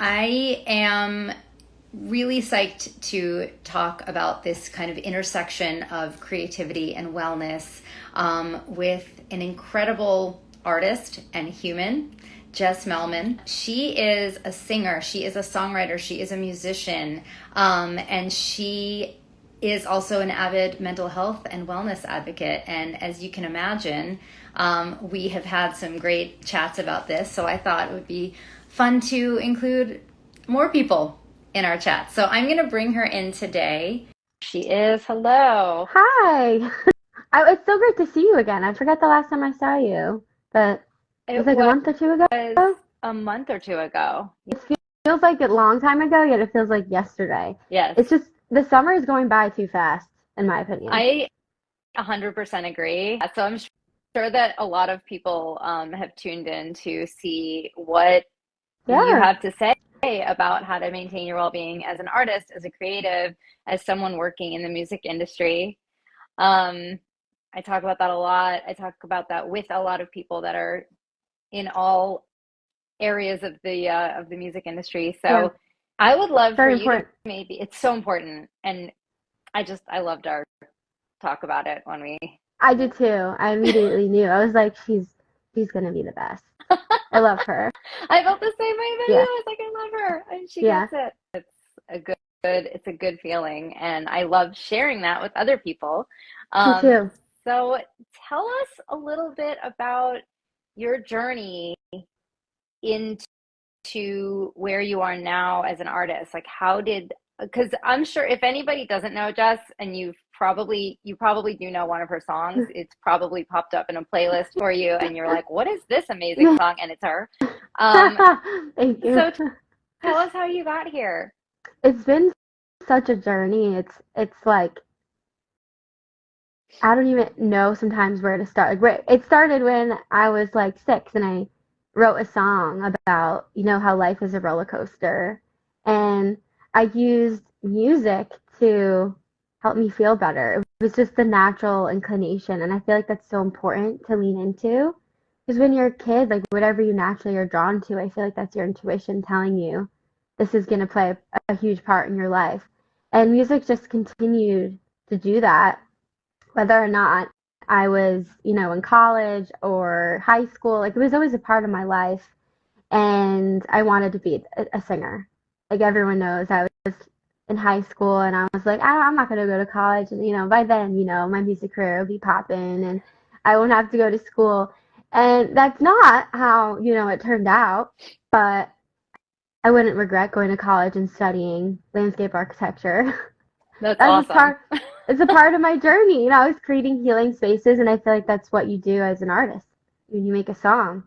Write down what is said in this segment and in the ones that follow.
I am really psyched to talk about this kind of intersection of creativity and wellness with an incredible artist and human, Jess Meilman. She is a singer, she is a songwriter, she is a musician, and she is also an avid mental health and wellness advocate. And as you can imagine, we have had some great chats about this. So I thought it would be fun to include more people in our chat. So I'm going to bring her in today. She is. Hello. Hi. It's so great to see you again. I forgot the last time I saw you, but it was It like a month or two ago. was a month or two ago. It feels like a long time ago, yet it feels like yesterday. Yes. It's just the summer is going by too fast, in my opinion. I 100% agree. So I'm sure that a lot of people have tuned in to see what you Yeah. have to say about how to maintain your well-being as an artist, as a creative, as someone working in the music industry. Um, I talk about that a lot. I talk about that with a lot of people that are in all areas of the music industry. Yeah. So I would love for Very you to important. maybe, it's so important. And I loved our talk about it when we, I did too. I immediately knew. I was like, she's gonna be the best. I love her. I felt the same way about you. Yeah. I was like, I love her and she Yeah. gets it. It's a it's a good feeling. And I love sharing that with other people. Me Um, too. so tell us a little bit about your journey into where you are now as an artist. Like how did, because I'm sure if anybody doesn't know Jess, and you probably do know one of her songs, it's probably popped up in a playlist for you and you're like, what is this amazing song? And it's her. Um, Thank you. so tell us how you got here. It's been such a journey. It's like I don't even know sometimes where to start. Like it started when I was like 6 and I wrote a song about, how life is a roller coaster. And I used music to help me feel better. It was just the natural inclination. And I feel like that's so important to lean into. Because when you're a kid, like whatever you naturally are drawn to, I feel like that's your intuition telling you this is going to play a huge part in your life. And music just continued to do that whether or not I was, in college or high school, like it was always a part of my life. And I wanted to be a singer. Like everyone knows, I was in high school and I was like, I'm not going to go to college. And, by then, my music career will be popping and I won't have to go to school. And that's not how, it turned out. But I wouldn't regret going to college and studying landscape architecture. That's That's just awesome. part it's a part of my journey. I was creating healing spaces and I feel like that's what you do as an artist when you make a song.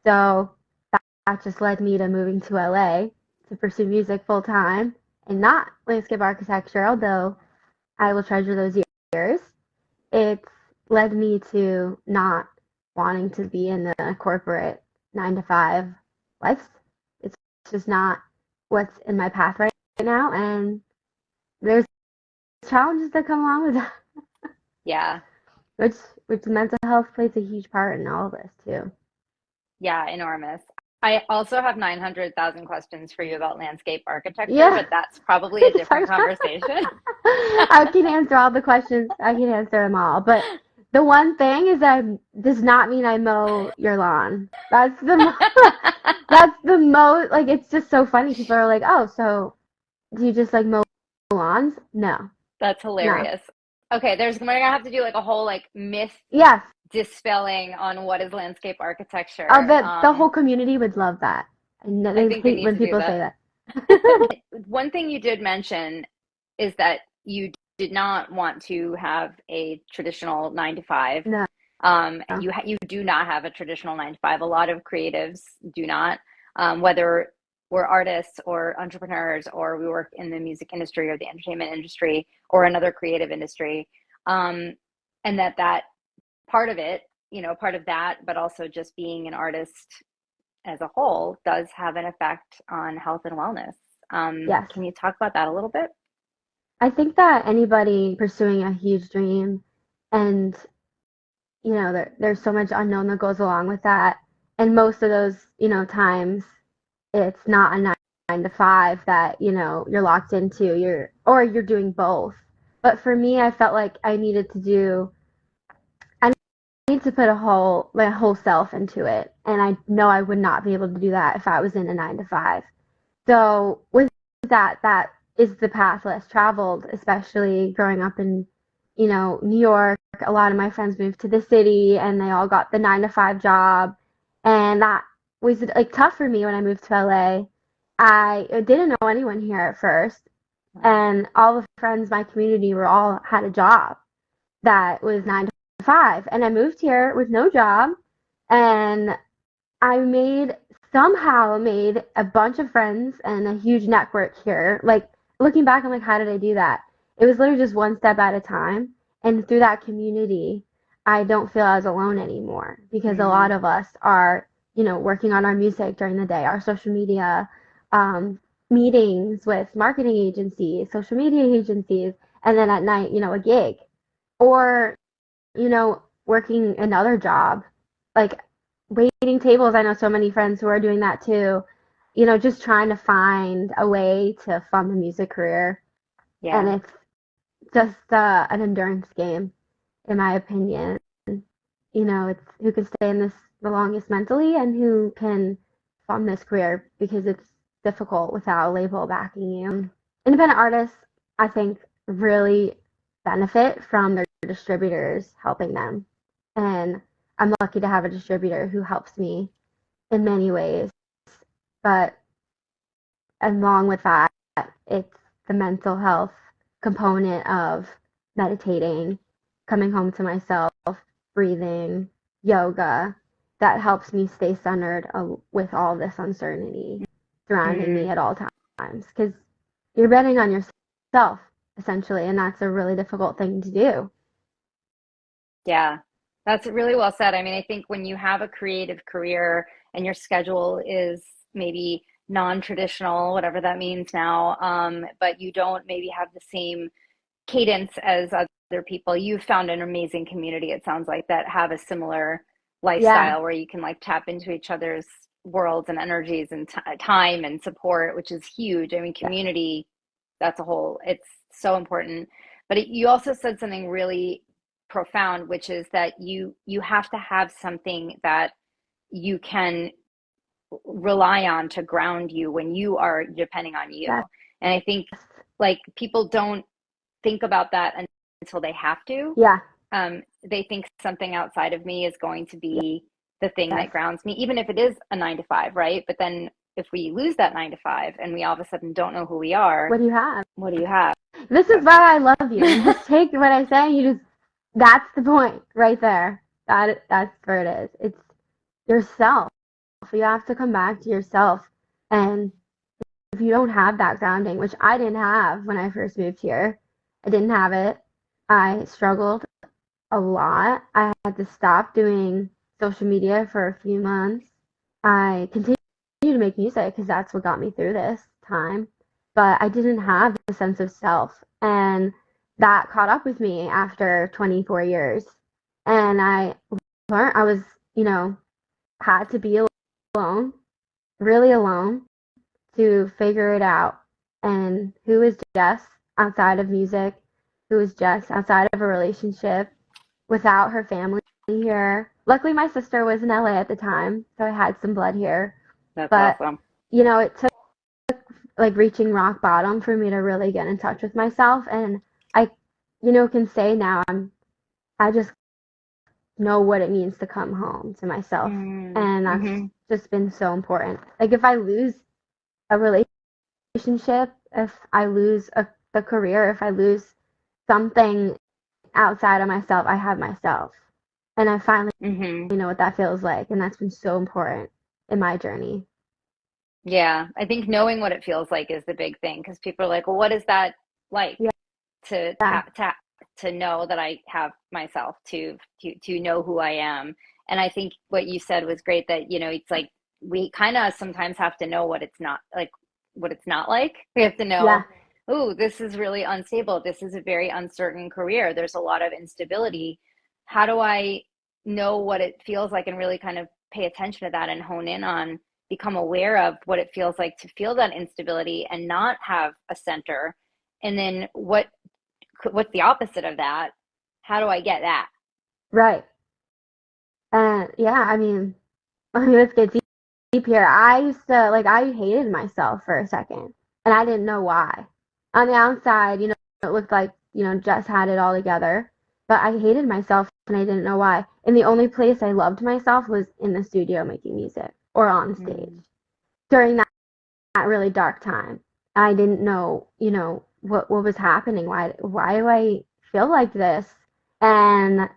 So that just led me to moving to LA to pursue music full time and not landscape architecture, although I will treasure those years. It's led me to not wanting to be in the corporate 9 to 5 life. It's just not what's in my path right now and there's challenges that come along with that. Yeah. which which mental health plays a huge part in all of this too. Yeah, enormous. I also have 900,000 questions for you about landscape architecture, Yeah. but that's probably a different conversation. I can answer all the questions. I can answer them all. But the one thing is that does not mean I mow your lawn. That's the most like it's just so funny. People are like, "Oh, so do you just like mow lawns?" No. That's No. hilarious. Okay, we're gonna have to do like a whole like myth Yes. dispelling on what is landscape I architecture. bet the whole community would love that. And I they think they hate need when to do people that. say that. One thing you did mention is that you did not want to have a traditional 9 to 5. No. You do not have a traditional 9 to 5. A lot of creatives do not, whether we're artists or entrepreneurs or we work in the music industry or the entertainment industry or another creative industry. Um, and that part of it, part of that, but also just being an artist as a whole does have an effect on health and wellness. Yes. Can you talk about that a little bit? I think that anybody pursuing a huge dream and there's so much unknown that goes along with that. And most of those, times it's not a nine to five that, you're locked into, or you're doing both. But for me, I felt like I need to put my whole self into it. And I know I would not be able to do that if I was in a 9 to 5. So with that is the path less traveled, especially growing up in, New York. A lot of my friends moved to the city and they all got the 9 to 5 job. And that was like tough for me when I moved to LA. I didn't know anyone here at first. And all the friends, my community were all had a job that was 9 to 5. And I moved here with no job, and I somehow made a bunch of friends and a huge network here. Like, looking back, I'm like, how did I do that? It was literally just one step at a time. And through that community, I don't feel as alone anymore, because a lot of us are, working on our music during the day, our social media, meetings with marketing agencies, social media agencies, and then at night, a gig, or, working another job. Like, waiting tables, I know so many friends who are doing that too. Just trying to find a way to fund the music career. Yeah. And it's just an endurance game, in my opinion. It's who can stay in this the longest mentally and who can fund this career, because it's difficult without a label backing you. Independent artists, I think, really benefit from their distributors helping them. And I'm lucky to have a distributor who helps me in many ways. But along with that, it's the mental health component of meditating, coming home to myself, breathing, yoga, that helps me stay centered with all this uncertainty surrounding me at all times. Because you're betting on yourself, essentially, and that's a really difficult thing to do. Yeah, that's really well said. I mean, I think when you have a creative career and your schedule is maybe non-traditional, whatever that means now, but you don't maybe have the same cadence as other people, you've found an amazing community, it sounds like, that have a similar Yeah, lifestyle where you can like tap into each other's worlds and energies and time and support, which is huge. I mean, yeah, community, that's a whole, it's so important. But you also said something really profound, which is that you have to have something that you can rely on to ground you when you are depending on you. yes, And I think like people don't think about that until they have to. yeah, They think something outside of me is going to be the thing yes. that grounds me, even if it is a 9 to 5, right? But then if we lose that 9 to 5 and we all of a sudden don't know who we are, What do you have? what do you have? This is why I love you. You just take what I say, that's the point right there. That's where it is. It's yourself. You have to come back to yourself. And if you don't have that grounding, which I didn't have when I first moved here, I didn't have it. I struggled a lot. I had to stop doing social media for a few months. I continued to make music because that's what got me through this time. But I didn't have a sense of self. And that caught up with me after 24 years. And I learned I was, had to be alone, really alone, to figure it out. And who is Jess outside of music? Who is Jess outside of a relationship without her family here? Luckily, my sister was in LA at the time, so I had some blood here. That's But, awesome. it took like reaching rock bottom for me to really get in touch with myself. And I, can say now I just know what it means to come home to myself. And that's Mm-hmm. just been so important. Like, if I lose a relationship, if I lose the career, if I lose something outside of myself, I have myself. And I finally Mm-hmm. know what that feels like. And that's been so important in my journey. Yeah, I think knowing what it feels like is the big thing because people are like, well, what is that like Yeah. to to know that I have myself to know who I am. And I think what you said was great that, it's like we kind of sometimes have to know what it's not like, what it's not like. We have to Yeah. know, oh, this is really unstable. This is a very uncertain career. There's a lot of instability. How do I know what it feels like and really kind of pay attention to that and hone in on become aware of what it feels like to feel that instability and not have a center. And then what's the opposite of that? How do I get that? Right. And yeah, let's get deep here. I used to, like, I hated myself for a second, and I didn't know why. On the outside, it looked like, Jess had it all together, but I hated myself and I didn't know why. And the only place I loved myself was in the studio making music or on stage Mm. during that really dark time. I didn't know, what was happening. Why do I feel like this? And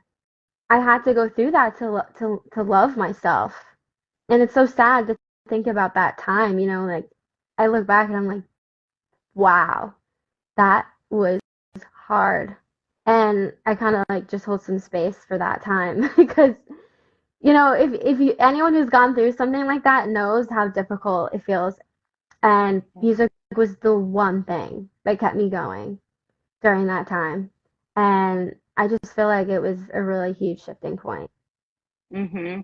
I had to go through that to love myself. And it's so sad to think about that time, like I look back and I'm like, wow, that was hard. And I kind of like just hold some space for that time because if you anyone who's gone through something like that knows how difficult it feels. And music was the one thing that kept me going during that time. And I just feel like it was a really huge shifting point. Mm-hmm.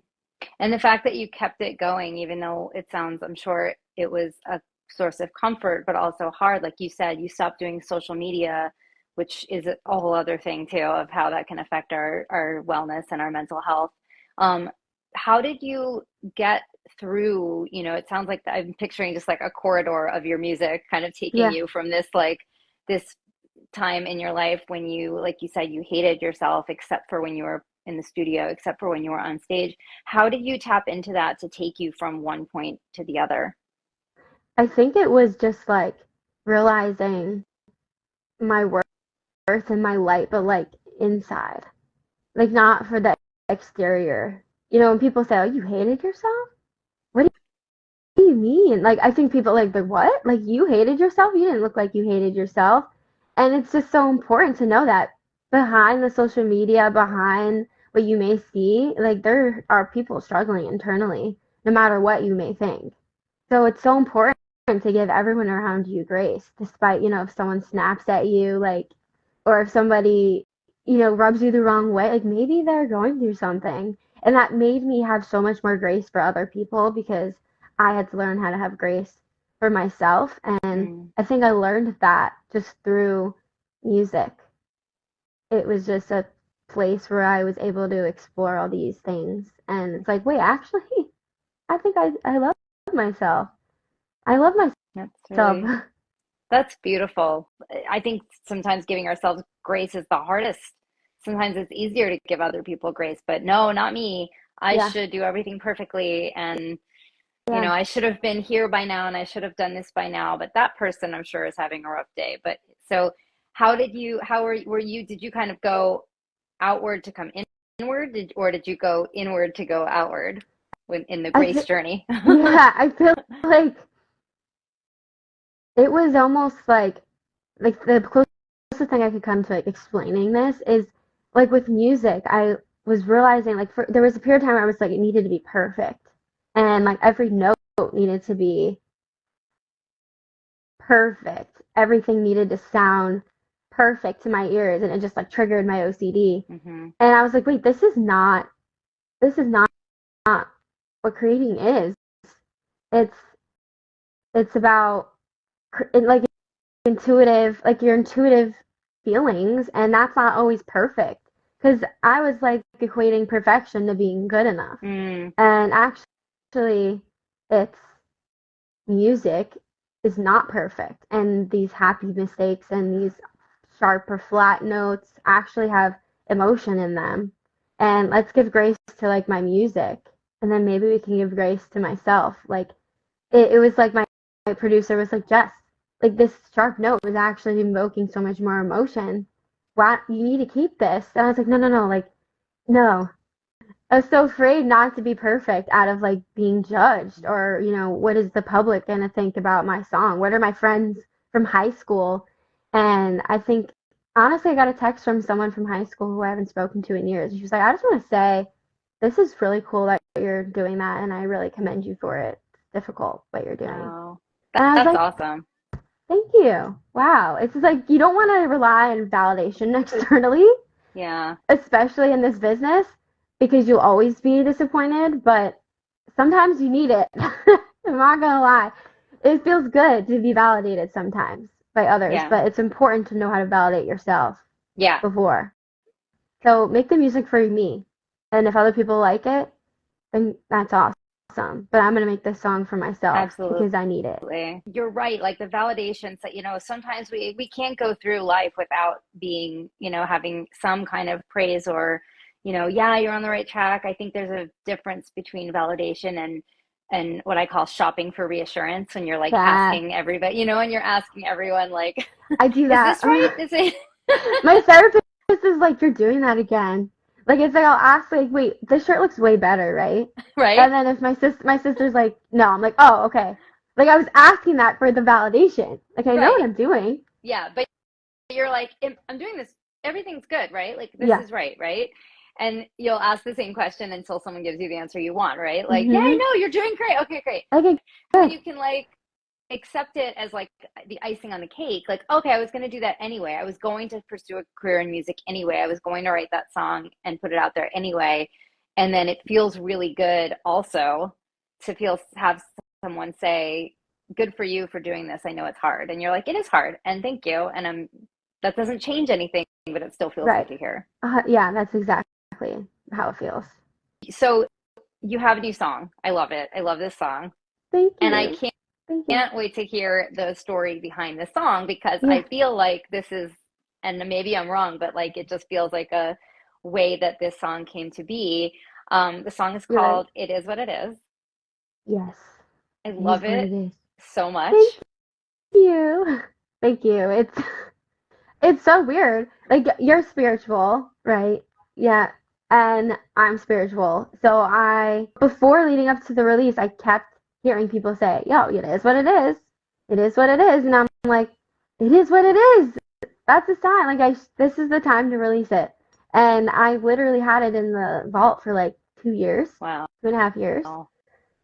And the fact that you kept it going, even though it sounds, I'm sure it was a source of comfort, but also hard. Like you said, you stopped doing social media, which is a whole other thing too, of how that can affect our wellness and our mental health. Um, how did you get through, it sounds like I'm picturing just like a corridor of your music kind of taking Yeah. you from this time in your life when you, like you said, you hated yourself except for when you were in the studio, except for when you were on stage. How did you tap into that to take you from one point to the other? I think it was just like realizing my worth and my light, but like inside, like not for the exterior. When people say, "Oh, you hated yourself," what do you mean? Like, I think people like, but what? Like, you hated yourself? You didn't look like you hated yourself. And it's just so important to know that behind the social media, behind what you may see, like, there are people struggling internally, no matter what you may think. So it's so important to give everyone around you grace, despite, if someone snaps at you, like, or if somebody, rubs you the wrong way, like maybe they're going through something. And that made me have so much more grace for other people because I had to learn how to have grace for myself. And Mm. I think I learned that just through music. It was just a place where I was able to explore all these things. And it's like, wait, actually, I think I love myself. I love That's myself. really, that's beautiful. I think sometimes giving ourselves grace is the hardest. Sometimes it's easier to give other people grace, but no, not me. I Yeah, should do everything perfectly, and yeah. I should have been here by now and I should have done this by now, but that person I'm sure is having a rough day. But so did you kind of go outward to come inward, or did you go inward to go outward in the I grace feel, journey? yeah, I feel like it was almost like the closest thing I could come to like explaining this is like with music, I was realizing like there was a period of time where I was like it needed to be perfect, and like every note needed to be perfect. Everything needed to sound perfect to my ears, and it just like triggered my OCD. Hmm. And I was like, wait, this is not what creating is. It's it's about like like your intuitive feelings, and that's not always perfect. Because I was like equating perfection to being good enough, Mm. and actually, it's music is not perfect, and these happy mistakes and these sharp or flat notes actually have emotion in them. And let's give grace to like my music, and then maybe we can give grace to myself. Like it was like my producer was like, Jess, like this sharp note was actually invoking so much more emotion. Why you need to keep this? And I was like, no, no, no, like no. I was so afraid not to be perfect out of like being judged or, what is the public going to think about my song? What are my friends from high school? And I think, honestly, I got a text from someone from high school who I haven't spoken to in years. She was like, I just want to say, this is really cool that you're doing that, and I really commend you for it. It's difficult what you're doing. Oh, And I was that's like, awesome. thank you. Wow. It's just like you don't want to rely on validation externally, Yeah. especially in this business, because you'll always be disappointed, but sometimes you need it. I'm not gonna lie. It feels good to be validated sometimes by others, Yeah. but it's important to know how to validate yourself Yeah. before. So make the music for me. And if other people like it, then that's awesome. But I'm gonna make this song for myself Absolutely. because I need it. You're right. Like the validations that, sometimes we can't go through life without being, having some kind of praise or, yeah, you're on the right track. I think there's a difference between validation and what I call shopping for reassurance when you're like Yeah, asking everybody, and you're asking everyone like, I do is that. this right? Is it My therapist is like, you're doing that again. Like it's like I'll ask like, wait, this shirt looks way better, right? right? And then if my sister's like, no, I'm like, oh, okay. Like I was asking that for the validation. Like I know what Right. I'm doing. Yeah. But you're like, I'm doing this, everything's good, right? Like this Yeah. is right, right? And you'll ask the same question until someone gives you the answer you want, right? Like, yeah, I Mhm. know, you're doing great. Okay, great. Okay, When good. you can like accept it as like the icing on the cake, like, okay, I was going to do that anyway. I was going to pursue a career in music anyway. I was going to write that song and put it out there anyway. And then it feels really good also to have someone say, good for you for doing this. I know it's hard. And you're like, it is hard. And thank you. And that doesn't change anything, but it still feels good Right. to hear. Yeah, that's exactly how it feels. So you have a new song. I love it. I love this song. Thank And I you. Thank you. can't wait to hear the story behind the song because Yeah. I feel like this is, and maybe I'm wrong, but like it just feels like a way that this song came to be. The song is You're right. called It Is What It Is. Yes. I It is love what it it is. so Thank much. you. Thank you. It's so weird. Like you're spiritual, right? Yeah. And I'm spiritual. So I before leading up to the release, I kept hearing people say, "Yo, it is what it is. It is what it is." And I'm like, "It is what it is. That's the sign. Like this is the time to release it." And I literally had it in the vault for like 2 years, Wow. 2.5 years.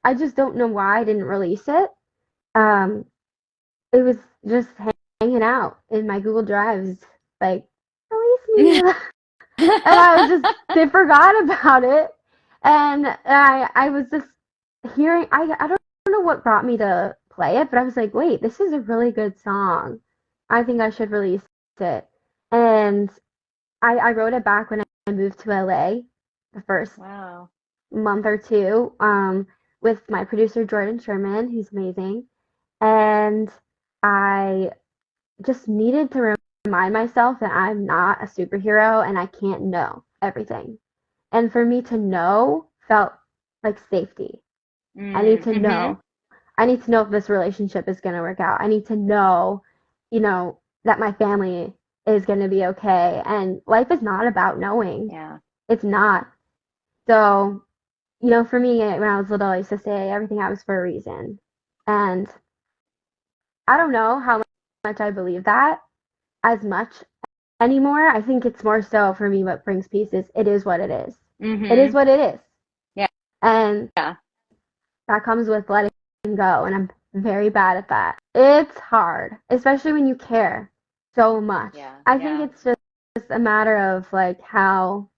I just don't know why I didn't release it. Um, it was just hanging out in my Google Drives, like, release me. And I was just, they forgot about it. And I was just hearing, I don't know what brought me to play it, but I was like, wait, this is a really good song. I think I should release it. And I wrote it back when I moved to LA, the first Wow. month or two, with my producer, Jordan Sherman, who's amazing. And I just needed to remind myself that I'm not a superhero and I can't know everything. And for me to know felt like safety. I need to Mm-hmm. know. I need to know if this relationship is going to work out. I need to know, that my family is going to be okay. And life is not about knowing. Yeah. It's not. So, for me, when I was little, I used to say everything happens for a reason. And I don't know how much I believe that as much anymore. I think it's more so for me what brings peace is it is what it is. It is Mm-hmm. what it is. Yeah. And Yeah. that comes with letting go. And I'm very bad at that. It's hard, especially when you care so much. Yeah. I think Yeah. it's just a matter of like how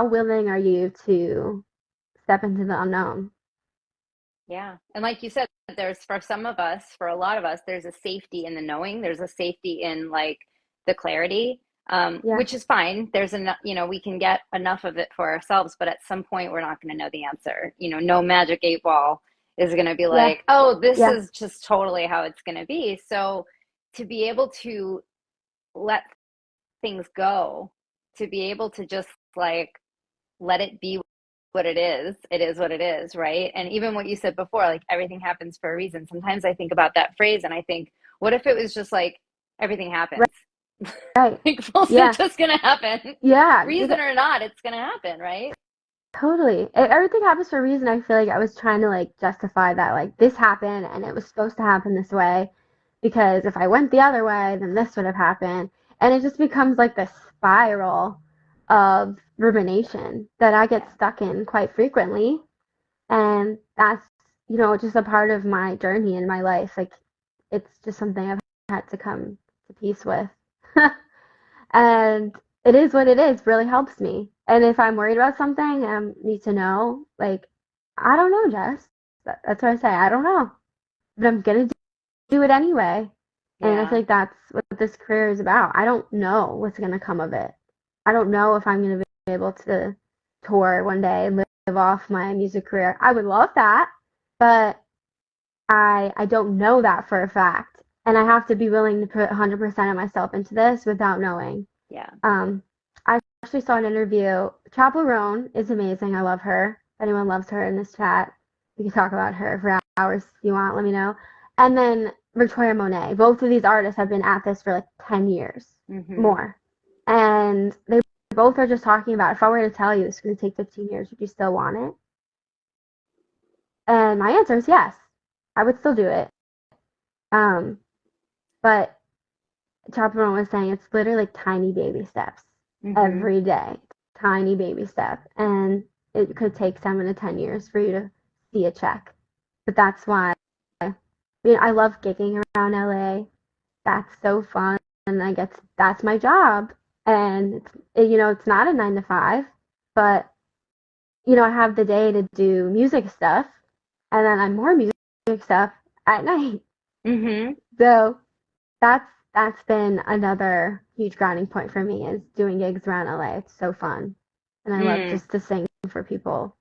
willing are you to step into the unknown? Yeah. And like you said, there's for some of us, for a lot of us, there's a safety in the knowing. There's a safety in like the clarity, Yeah, which is fine. There's enough, we can get enough of it for ourselves, but at some point we're not going to know the answer. No magic 8 ball is going to be yeah, like, oh, this yeah, is just totally how it's going to be. So to be able to let things go, to be able to just like let it be what it is what it is, right? And even what you said before, like everything happens for a reason. Sometimes I think about that phrase and I think, what if it was just like everything happens? right. Like, well, Yeah, it's just gonna happen. yeah. Reason or not, it's gonna happen, right? Totally. Everything happens for a reason. I feel like I was trying to like justify that like this happened and it was supposed to happen this way because if I went the other way, then this would have happened. And it just becomes like this spiral of rumination that I get Yeah. stuck in quite frequently. And that's, just a part of my journey in my life. Like it's just something I've had to come to peace with. And it is what it is really helps me. And if I'm worried about something, I need to know, like, I don't know, Jess. That's what I say. I don't know, but I'm gonna do it anyway. And I Yeah. feel like that's what this career is about. I don't know what's gonna come of it. I don't know if I'm gonna be able to tour one day and live off my music career. I would love that, but I don't know that for a fact. And I have to be willing to put 100% of myself into this without knowing. Yeah. Um, I actually saw an interview. Chapel Roan is amazing. I love her. If anyone loves her in this chat, we can talk about her for hours if you want. Let me know. And then Victoria Monet. Both of these artists have been at this for like 10 years Mm-hmm. more. And they both are just talking about if I were to tell you this is going to take 15 years, would you still want it? And my answer is yes. I would still do it. Um, but Chaperone was saying it's literally like tiny baby steps Mm-hmm. every day, tiny baby step, and it could take 7 to 10 years for you to see a check. But that's why, I love gigging around LA. That's so fun, and I guess that's my job. And it's not a 9 to 5, but I have the day to do music stuff, and then I'm more music stuff at night. Mm-hmm. So that's that's been another huge grounding point for me is doing gigs around LA. It's so fun. And I love Mm. just to sing for people.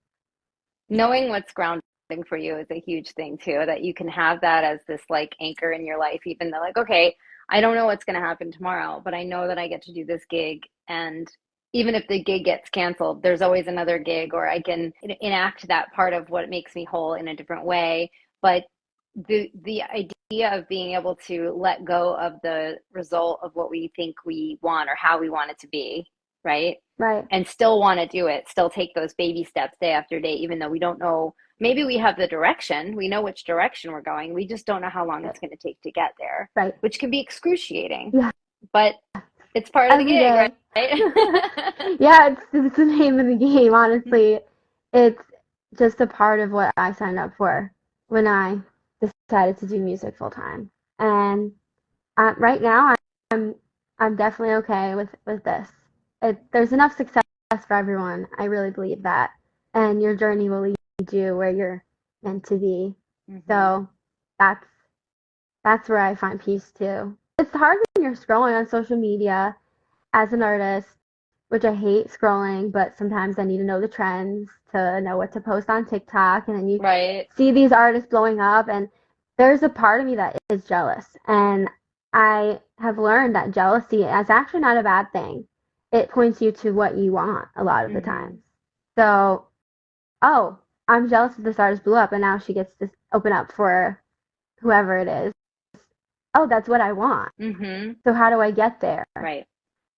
Knowing what's grounding for you is a huge thing too, that you can have that as this like anchor in your life, even though like, okay, I don't know what's going to happen tomorrow, but I know that I get to do this gig. And even if the gig gets canceled, there's always another gig, or I can enact that part of what makes me whole in a different way. But the idea of being able to let go of the result of what we think we want or how we want it to be, right? Right. And still want to do it, still take those baby steps day after day, even though we don't know. Maybe we have the direction, we know which direction we're going. We just don't know how long it's going to take to get there, Right. which can be excruciating, Yeah. but it's part of the Every gig, day. right? Yeah, it's the name of the game, honestly. It's just a part of what I signed up for when I decided to do music full time. And right now, I'm I'm definitely okay with this. There's enough success for everyone. I really believe that, and your journey will lead you where you're meant to be. Hmm. So that's that's where I find peace too. It's hard when you're scrolling on social media as an artist, which I hate scrolling, but sometimes I need to know the trends to know what to post on TikTok, and then you Right. see these artists blowing up, and there's a part of me that is jealous, and I have learned that jealousy is actually not a bad thing. It points you to what you want a lot of the Hmm. times. So, oh, I'm jealous that this artist blew up, and now she gets to open up for whoever it is. Oh, that's what I want. Hmm. So how do I get there? Right.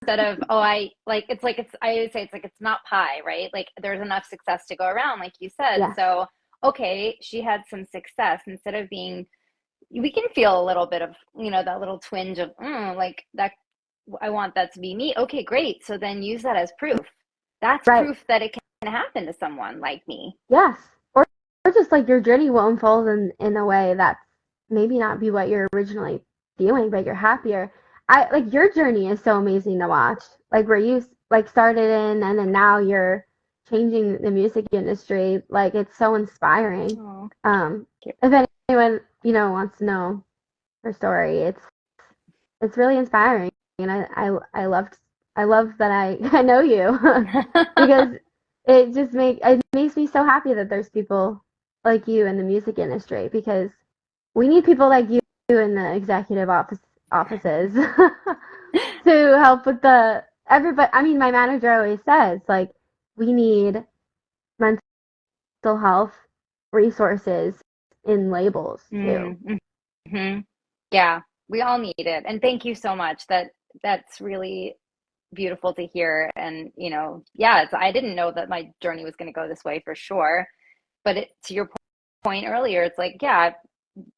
Instead of, oh, I like it's I always say it's like it's not pie, right? Like there's enough success to go around, like you said. Yes, So okay, she had some success. Instead of being, we can feel a little bit of, that little twinge of, like that, I want that to be me. Okay, great. So then use that as proof. That's right. proof that it can happen to someone like me. Yes. Or just like your journey will unfold in a way that's maybe not be what you're originally feeling, but you're happier. I like your journey is so amazing to watch. Like where you like started in and then now you're changing the music industry. Like it's so inspiring. Oh, Um, cute. if anyone, wants to know her story, it's really inspiring. And I love that I know you because it makes me so happy that there's people like you in the music industry because we need people like you in the executive offices to help with the everybody. I mean, my manager always says like we need mental health resources in labels too. Mm-hmm. Yeah, we all need it. And thank you so much. That's really beautiful to hear. And, yeah, I didn't know that my journey was going to go this way for sure. But to your point earlier, it's like, yeah, I've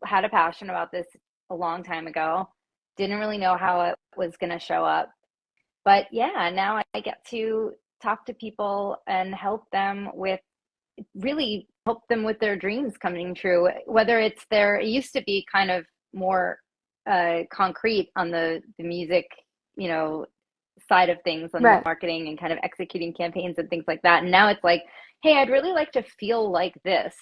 had a passion about this a long time ago. Didn't really know how it was going to show up. But yeah, now I get to talk to people and help them with their dreams coming true. Whether it used to be kind of more concrete on the music, you know, side of things, on Right. marketing and kind of executing campaigns and things like that. And now it's like, hey, I'd really like to feel like this.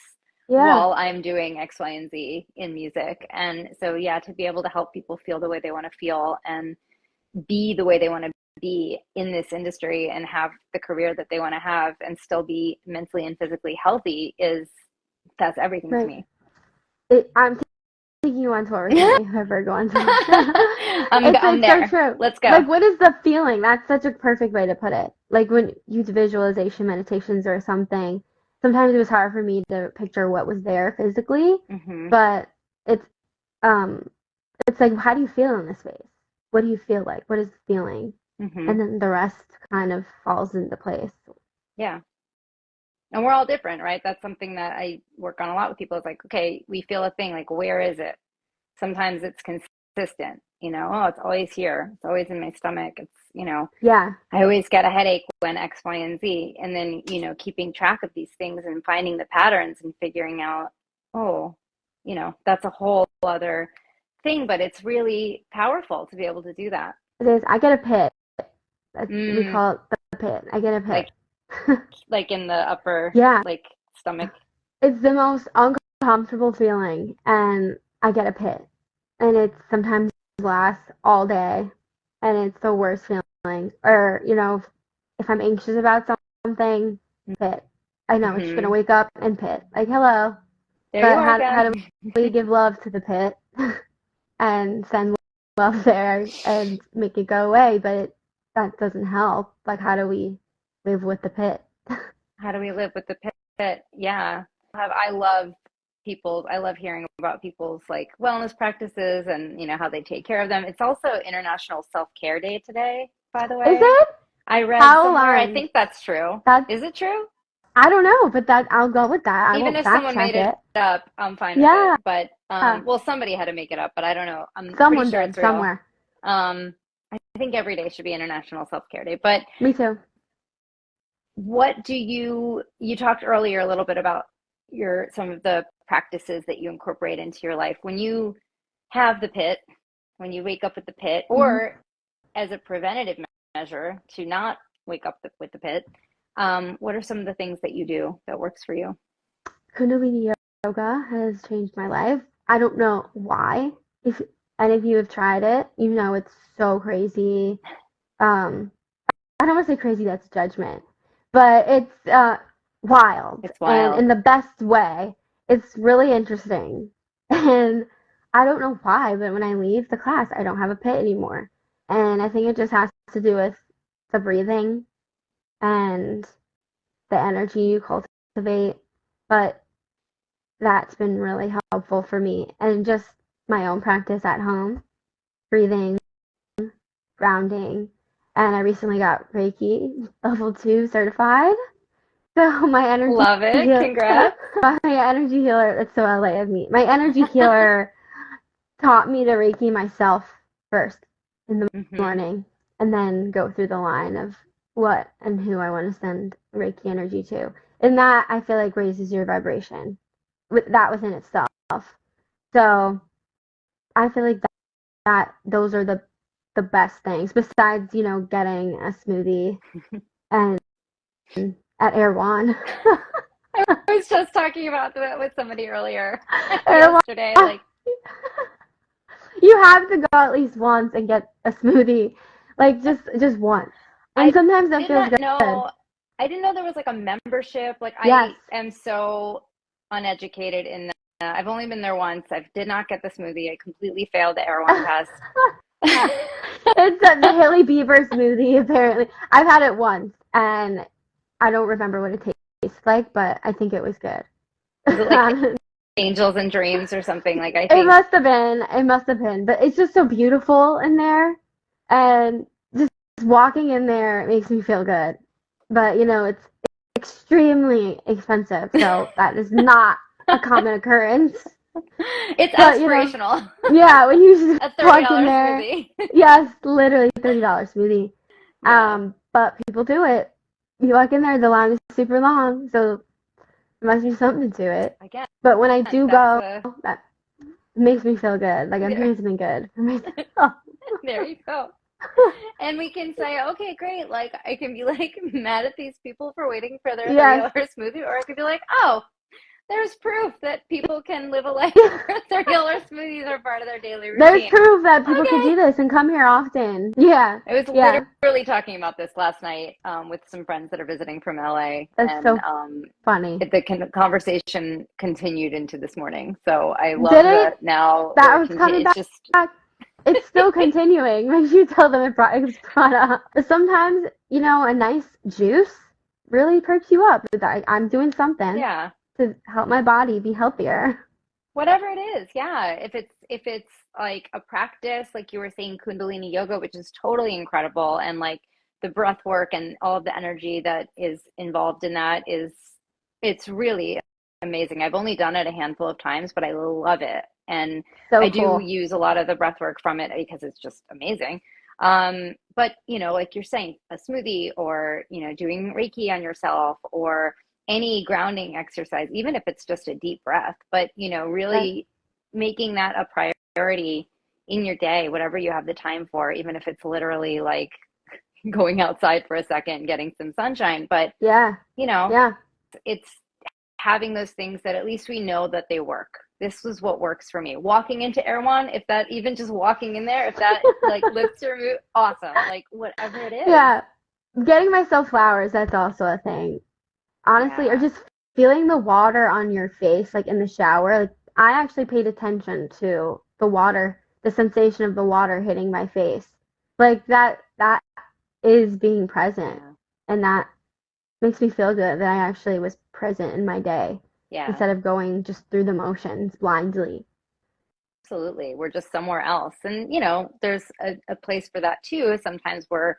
Yeah. while I'm doing X, Y, and Z in music. And so, yeah, to be able to help people feel the way they want to feel and be the way they want to be in this industry and have the career that they want to have and still be mentally and physically healthy that's everything to Right. me. I'm taking you on tour with me, if I ever go on tour. I'm It's so there. true. Let's go. Like, what is the feeling? That's such a perfect way to put it. Like, when you do visualization meditations or something, sometimes it was hard for me to picture what was there physically, Hmm. but it's, um, it's like, how do you feel in this space? What do you feel like? What is the feeling? Hmm. And then the rest kind of falls into place. Yeah. And we're all different, right? That's something that I work on a lot with people. It's like, okay, we feel a thing, like, where is it? Sometimes it's consistent, oh, it's always here. It's always in my stomach. Yeah. I always get a headache when X, Y, and Z. And then, keeping track of these things and finding the patterns and figuring out, oh, that's a whole other thing, but it's really powerful to be able to do that. It is. I get a pit. We Mm, call it the pit. I get a pit. like, like in the upper, Yeah. like, stomach. It's the most uncomfortable feeling, and I get a pit. And it sometimes lasts all day, and it's the worst feeling. Or, if I'm anxious about something, pit. I know it's just gonna Hmm. wake up and pit. Like, hello. There you But are how do again. we give love to the pit and send love there and make it go away? But that doesn't help. Like, how do we live with the pit? How do we live with the pit? Yeah. I love hearing about people's like wellness practices and how they take care of them. It's also International Self-Care Day today, by the Is way. it? I read How somewhere, I aligned? think that's true. That's Is it true? I don't know, but that I'll go with that. I Even won't if fact someone check made it it. up, I'm fine with it. Yeah, But well, somebody had to make it up, but I don't know. I'm pretty someone sure did it's real. somewhere. I think every day should be International Self-Care Day. But Me too. what do you talked earlier a little bit about some of the practices that you incorporate into your life when you have the pit, when you wake up with the pit, Hmm. or as a preventative measure to not wake up with the pit. What are some of the things that you do that works for you? Kundalini yoga has changed my life. I don't know why. If any of you have tried it, you know it's so crazy. Um, I don't want to say crazy, that's judgment, but it's wild It's and wild. in the best way. It's really interesting. And I don't know why, but when I leave the class, I don't have a pit anymore. And I think it just has to do with the breathing and the energy you cultivate. But that's been really helpful for me. And just my own practice at home, breathing, grounding. And I recently got Reiki level 2 certified. So my energy Love it. healer, Congrats. my energy healer, that's so LA of me. My energy healer taught me to Reiki myself first in the Hmm. morning and then go through the line of what and who I want to send Reiki energy to. And that I feel like raises your vibration with that within itself. So I feel like that those are the best things besides, getting a smoothie and at Air One. I was just talking about that with somebody earlier Air yesterday. One. Like, You have to go at least once and get a smoothie, like just once. And I sometimes that did feels not good. know. I didn't know there was like a membership. Like, Yes. I am so uneducated in that. I've only been there once. I did not get the smoothie. I completely failed the Erewhon test. It's the Hilly Beaver smoothie, apparently. I've had it once, and I don't remember what it tastes like, but I think it was good. Was it like Angels and Dreams or something? Like, I It think, must have been. It must have been. But it's just so beautiful in there, and just walking in there makes me feel good. But it's extremely expensive, so that is not a common occurrence. it's But aspirational. yeah, when you just A walk in $30 there, smoothie. yes, literally $30 smoothie. Yeah, But people do it. You walk in there, the line is super long, so there must be something to it. again, But when I do that's go, that makes me feel good. Like I'm there. doing something good for myself. There you go. And we can say, okay, great. Like, I can be like mad at these people for waiting for their Yes, $30 smoothie, or I could be like, oh, there's proof that people can live a life where regular smoothies are part of their daily There's routine. proof that people could Okay. do this and come here often. Yeah. I was Yeah. literally talking about this last night with some friends that are visiting from LA, That's and so funny. the conversation continued into this morning. So I love Did it? that now That they're was coming it's back. just It's still continuing. Make sure you tell them it was brought up. But sometimes, a nice juice really perks you up. I'm doing something yeah, to help my body be healthier. whatever it is. Yeah, if it's like a practice, like you were saying, Kundalini yoga, which is totally incredible, and like the breath work and all of the energy that is involved in that it's really amazing. I've only done it a handful of times, but I love it. And I So do cool. use a lot of the breath work from it because it's just amazing. But like you're saying, a smoothie or, doing Reiki on yourself or any grounding exercise, even if it's just a deep breath, but, Right. really making that a priority in your day, whatever you have the time for, even if it's literally like going outside for a second, getting some sunshine. But, Yeah. you know, Yeah. it's having those things that at least we know that they work. This was what works for me. Walking into Erewhon, if that even just walking in there, if that like lifts your mood, awesome. Like whatever it is. Yeah. Getting myself flowers, that's also a thing. Honestly, or Yeah. just feeling the water on your face, like in the shower. Like I actually paid attention to the water, the sensation of the water hitting my face. Like that is being present. Yeah. And that makes me feel good that I actually was present in my day Yeah. instead of going just through the motions blindly. Absolutely. We're just somewhere else. And, there's a place for that too. Sometimes we're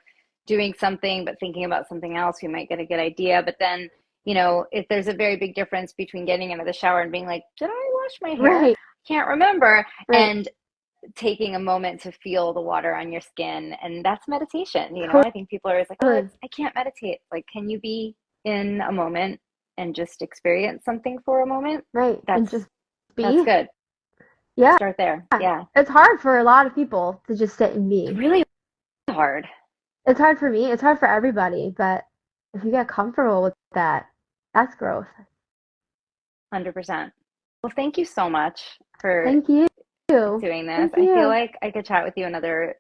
doing something, but thinking about something else, we might get a good idea. But then, if there's a very big difference between getting into the shower and being like, did I wash my hair? Right, Can't remember. right. And taking a moment to feel the water on your skin. And that's meditation. I think people are always like, oh, Totally. I can't meditate. Like, can you be in a moment and just experience something for a moment? Right. And That's, just that's be. good. Yeah. Start there. Yeah. It's hard for a lot of people to just sit and It's be. really hard. It's hard for me. It's hard for everybody. But if you get comfortable with that, that's growth. 100%. Well, thank you so much for Thank you. doing this. Thank I feel you. like I could chat with you another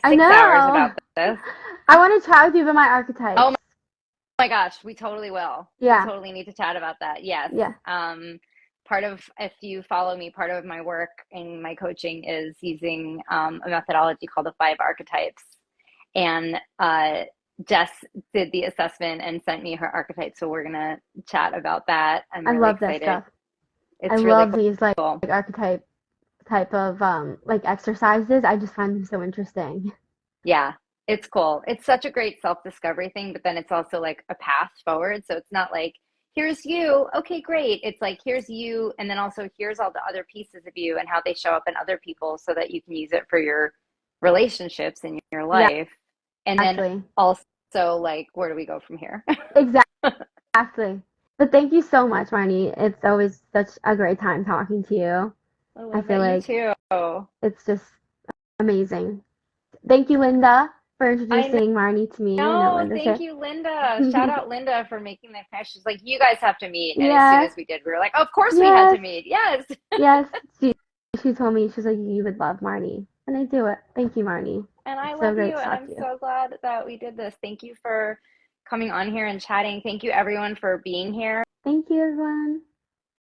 I 6 hours know. about this. I want to chat with you about my Oh archetypes. my gosh, we totally will. We Yeah. totally need to chat about that. Yes. Yeah. Part of, if you follow me, part of my work in my coaching is using a methodology called the 5 archetypes. And Jess did the assessment and sent me her archetype. So we're going to chat about that. I'm I really love that excited. stuff. I It's really love these cool. like archetype type of like exercises. I just find them so interesting. Yeah, it's cool. It's such a great self-discovery thing, but then it's also like a path forward. So it's not like, here's you. Okay, great. It's like, here's you. And then also, here's all the other pieces of you and how they show up in other people so that you can use it for your relationships in your Yeah, life. And then actually. also, like, where do we go from here? Exactly. But thank you so much, Marnie. It's always such a great time talking to you. I I love feel it. You like too. it's just amazing. Thank you, Linda, for I introducing Marnie to me. I know know. Linda's Thank here. you, Linda. Shout out Linda for making that connection. She's like, you guys have to meet. And as soon Yeah. as we did, we were like, of course we had to Yes. meet. Yes. Yes. She told me, she's like, you would love Marnie. And I do it. Thank you, Marnie. And I It's so love great you. to And talk I'm to you. so glad that we did this. Thank you for coming on here and chatting. Thank you, everyone, for being here. Thank you, everyone.